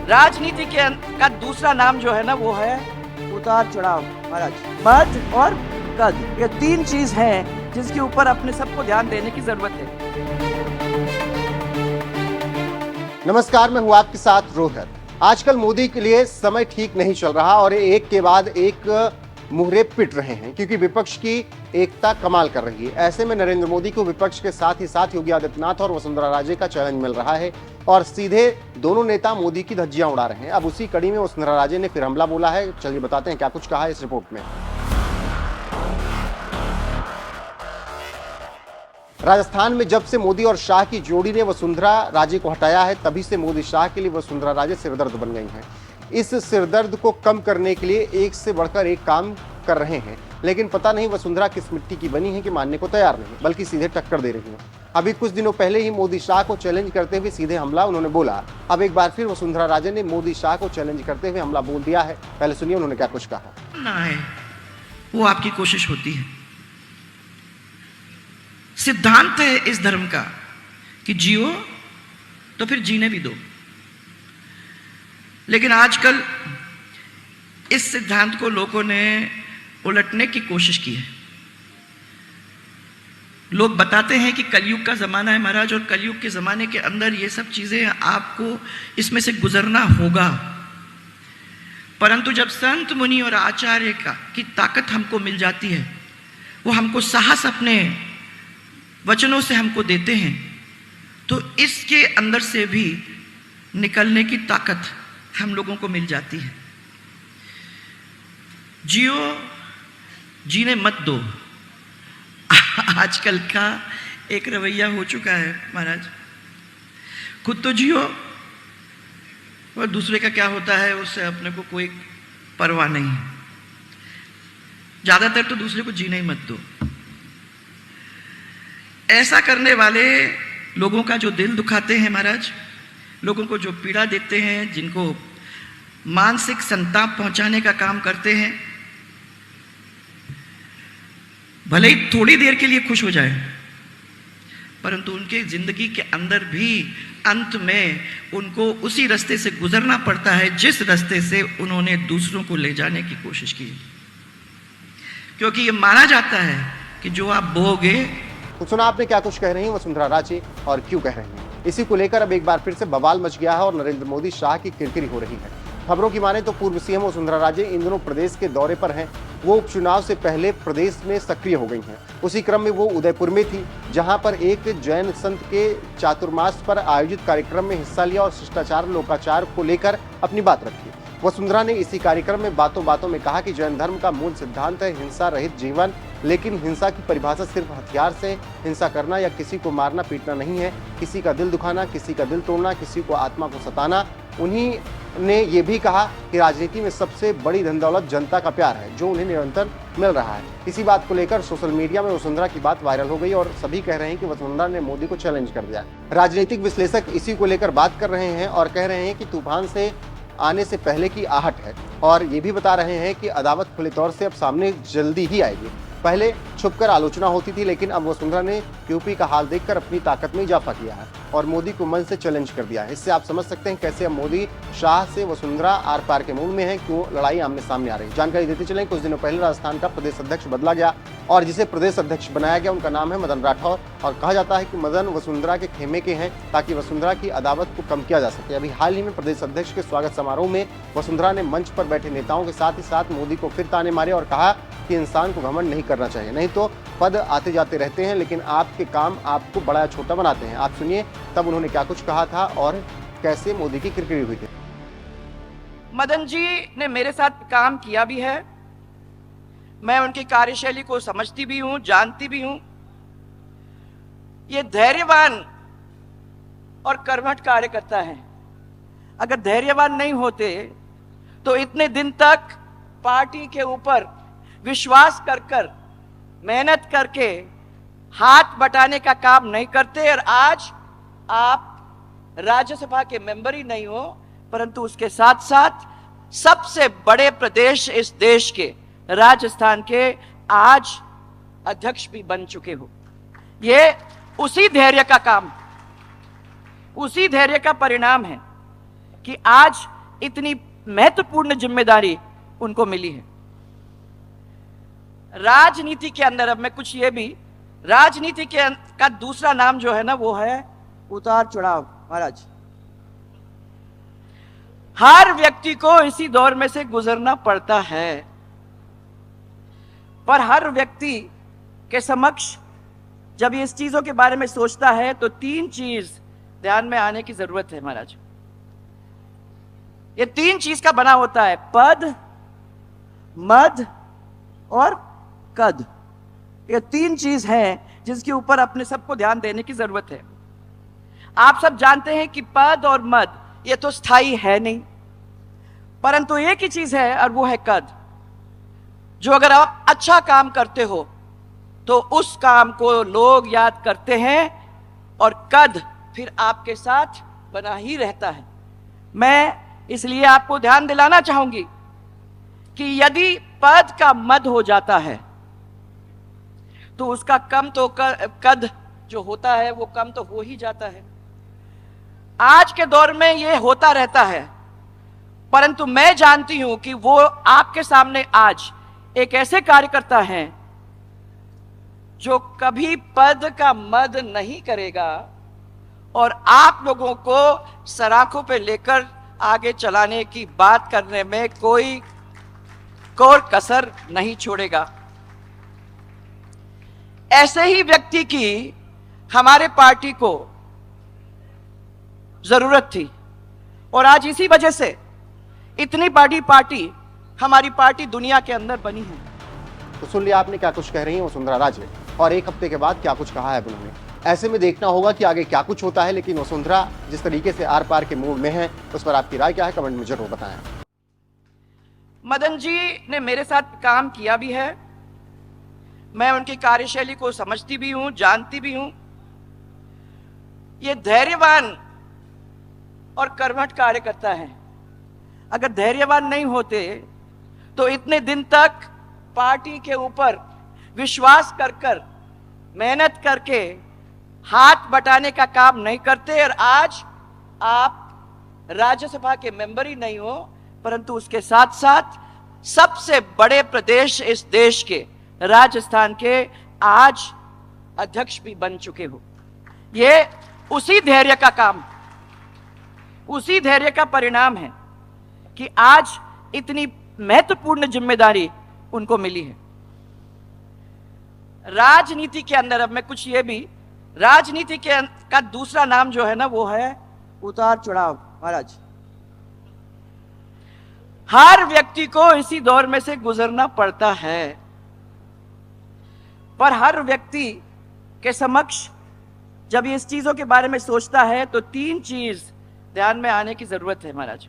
राजनीति का दूसरा नाम जो है ना वो है उतार चढ़ाव महाराज। मद और कद, ये तीन चीज हैं जिसके ऊपर अपने सबको ध्यान देने की जरूरत है। नमस्कार, मैं हूं आपके साथ रोहत। आजकल मोदी के लिए समय ठीक नहीं चल रहा और एक के बाद एक मुहरे पिट रहे हैं क्योंकि विपक्ष की एकता कमाल कर रही है। ऐसे में नरेंद्र मोदी को विपक्ष के साथ ही साथ योगी आदित्यनाथ और वसुंधरा राजे का चैलेंज मिल रहा है और सीधे दोनों नेता मोदी की धज्जियां उड़ा रहे हैं। अब उसी कड़ी में वसुंधरा राजे ने फिर हमला बोला है। चलिए बताते हैं क्या कुछ कहा है इस रिपोर्ट में। राजस्थान में जब से मोदी और शाह की जोड़ी ने वसुंधरा राजे को हटाया है, तभी से मोदी शाह के लिए वसुंधरा राजे सिरदर्द बन गई हैं। इस सिरदर्द को कम करने के लिए एक से बढ़कर एक काम कर रहे हैं, लेकिन पता नहीं वसुंधरा किस मिट्टी की बनी है कि मानने को तैयार नहीं, बल्कि सीधे टक्कर दे रही है। अभी कुछ दिनों पहले ही मोदी शाह को चैलेंज करते हुए सीधे हमला उन्होंने बोला। अब एक बार फिर वसुंधरा राजे ने मोदी शाह को चैलेंज करते हुए हमला बोल दिया है। पहले सुनिए उन्होंने क्या कुछ कहा। ना है वो आपकी कोशिश होती है। सिद्धांत है इस धर्म का कि जियो तो फिर जीने भी दो, लेकिन आजकल इस सिद्धांत को लोगों ने उलटने की कोशिश की है। लोग बताते हैं कि कलयुग का जमाना है महाराज, और कलयुग के जमाने के अंदर ये सब चीजें आपको इसमें से गुजरना होगा। परंतु जब संत मुनि और आचार्य की ताकत हमको मिल जाती है, वो हमको साहस अपने वचनों से हमको देते हैं, तो इसके अंदर से भी निकलने की ताकत हम लोगों को मिल जाती है। जियो, जीने मत दो, आजकल का एक रवैया हो चुका है महाराज। खुद तो जियो और दूसरे का क्या होता है उससे अपने को कोई परवाह नहीं है। ज्यादातर तो दूसरे को जीने ही मत दो। ऐसा करने वाले लोगों का जो दिल दुखाते हैं महाराज, लोगों को जो पीड़ा देते हैं, जिनको मानसिक संताप पहुंचाने का काम करते हैं, भले ही थोड़ी देर के लिए खुश हो जाए, परंतु उनके जिंदगी के अंदर भी अंत में उनको उसी रास्ते से गुजरना पड़ता है जिस रास्ते से उन्होंने दूसरों को ले जाने की कोशिश की। क्योंकि ये माना जाता है कि जो आप बोओगे। तो सुना आपने क्या कुछ कह रही हैं वसुंधरा राजे और क्यों कह रही हैं। इसी को लेकर अब एक बार फिर से बवाल मच गया है और नरेंद्र मोदी शाह की किरकिरी हो रही है। खबरों की माने तो पूर्व सीएम वसुंधरा राजे इन दिनों प्रदेश के दौरे पर हैं। वो उपचुनाव से पहले प्रदेश में सक्रिय हो गई हैं। उसी क्रम में वो उदयपुर में थी, जहां पर एक जैन संत के चातुर्मास पर आयोजित कार्यक्रम में हिस्सा लिया और शिष्टाचार लोकाचार को लेकर अपनी बात रखी। वसुंधरा ने इसी कार्यक्रम में बातों बातों में कहा कि जैन धर्म का मूल सिद्धांत है हिंसा रहित जीवन, लेकिन हिंसा की परिभाषा सिर्फ हथियार से हिंसा करना या किसी को मारना पीटना नहीं है। किसी का दिल दुखाना, किसी का दिल तोड़ना, किसी को आत्मा को सताना। उन्हीं ने ये भी कहा कि राजनीति में सबसे बड़ी धन दौलत जनता का प्यार है, जो उन्हें निरंतर मिल रहा है। इसी बात को लेकर सोशल मीडिया में वसुंधरा की बात वायरल हो गई और सभी कह रहे हैं कि वसुंधरा ने मोदी को चैलेंज कर दिया। राजनीतिक विश्लेषक इसी को लेकर बात कर रहे हैं और कह रहे हैं कि तूफान से आने से पहले की आहट है, और ये भी बता रहे हैं कि अदावत खुले तौर से अब सामने जल्दी ही आएगी। पहले छुपकर आलोचना होती थी, लेकिन अब वसुंधरा ने यूपी का हाल देखकर अपनी ताकत में इजाफा किया है और मोदी को मन से चैलेंज कर दिया है। इससे आप समझ सकते हैं कैसे अब मोदी शाह से वसुंधरा आर पार के मूड में है, क्यों लड़ाई आमने सामने आ रही है। जानकारी देते चलें, कुछ दिनों पहले राजस्थान का प्रदेश अध्यक्ष बदला गया और जिसे प्रदेश अध्यक्ष बनाया गया उनका नाम है मदन राठौर, और कहा जाता है कि मदन वसुंधरा के खेमे के हैं ताकि वसुंधरा की अदावत को कम किया जा सके। अभी हाल ही में प्रदेश अध्यक्ष के स्वागत समारोह में वसुंधरा ने मंच पर बैठे नेताओं के साथ ही साथ मोदी को फिर ताने मारे और कहा कि इंसान को घमंड नहीं करना चाहिए, नहीं तो पद आते जाते रहते हैं, लेकिन आपके काम आपको बड़ा या छोटा बनाते हैं। आप सुनिए तब उन्होंने क्या कुछ कहा था और कैसे मोदी की किरकिरी हुई थी। मदन जी ने मेरे साथ काम किया भी है, मैं उनकी कार्यशैली को समझती भी हूं, जानती भी हूं। ये धैर्यवान और कर्मठ कार्यकर्ता है। अगर धैर्यवान नहीं होते तो इतने दिन तक पार्टी के ऊपर विश्वास कर मेहनत करके हाथ बटाने का काम नहीं करते, और आज आप राज्यसभा के मेंबर ही नहीं हो, परंतु उसके साथ साथ सबसे बड़े प्रदेश इस देश के राजस्थान के आज अध्यक्ष भी बन चुके हो। ये उसी धैर्य का काम, उसी धैर्य का परिणाम है कि आज इतनी महत्वपूर्ण जिम्मेदारी उनको मिली है। राजनीति के अंदर अब मैं कुछ ये भी, राजनीति का दूसरा नाम जो है ना वो है उतार चढ़ाव। महाराज, हर व्यक्ति को इसी दौर में से गुजरना पड़ता है, पर हर व्यक्ति के समक्ष जब ये इस चीजों के बारे में सोचता है तो तीन चीज ध्यान में आने की जरूरत है। महाराज, ये तीन चीज का बना होता है, पद, मद और कद। ये तीन चीज हैं जिसके ऊपर अपने सबको ध्यान देने की जरूरत है। आप सब जानते हैं कि पद और मद ये तो स्थायी है नहीं, परंतु एक ही चीज है और वो है कद। जो अगर आप अच्छा काम करते हो तो उस काम को लोग याद करते हैं और कद फिर आपके साथ बना ही रहता है। मैं इसलिए आपको ध्यान दिलाना चाहूंगी कि यदि पद का मद हो जाता है तो उसका कम तो कद जो होता है वो कम तो हो ही जाता है। आज के दौर में ये होता रहता है, परंतु मैं जानती हूं कि वो आपके सामने आज एक ऐसे कार्यकर्ता हैं जो कभी पद का मद नहीं करेगा और आप लोगों को सराखों पे लेकर आगे चलाने की बात करने में कोई कसर नहीं छोड़ेगा। ऐसे ही व्यक्ति की हमारे पार्टी को जरूरत थी और आज इसी वजह से इतनी बड़ी पार्टी हमारी पार्टी दुनिया के अंदर बनी है। तो सुन लिया आपने क्या कुछ कह रही हैं वसुंधरा राजे, और एक हफ्ते के बाद क्या कुछ कहा है उन्होंने। ऐसे में देखना होगा कि आगे क्या कुछ होता है, लेकिन वसुंधरा जिस तरीके से आर पार के मूड में है उस पर आपकी राय क्या है, कमेंट में जरूर बताएं। मदन जी ने मेरे साथ काम किया भी है, मैं उनकी कार्यशैली को समझती भी हूं, जानती भी हूं। ये धैर्यवान और कर्मठ कार्यकर्ता है। अगर धैर्यवान नहीं होते तो इतने दिन तक पार्टी के ऊपर विश्वास कर मेहनत करके हाथ बटाने का काम नहीं करते और आज आप राज्यसभा के मेंबर ही नहीं हो, परंतु उसके साथ साथ सबसे बड़े प्रदेश इस देश के राजस्थान के आज अध्यक्ष भी बन चुके हो। ये उसी धैर्य का काम, उसी धैर्य का परिणाम है कि आज इतनी महत्वपूर्ण जिम्मेदारी उनको मिली है। राजनीति के अंदर अब मैं कुछ ये भी, राजनीति का दूसरा नाम जो है ना वो है उतार चढ़ाव। महाराज, हर व्यक्ति को इसी दौर में से गुजरना पड़ता है, पर हर व्यक्ति के समक्ष जब ये इस चीजों के बारे में सोचता है तो तीन चीज ध्यान में आने की जरूरत है। महाराज,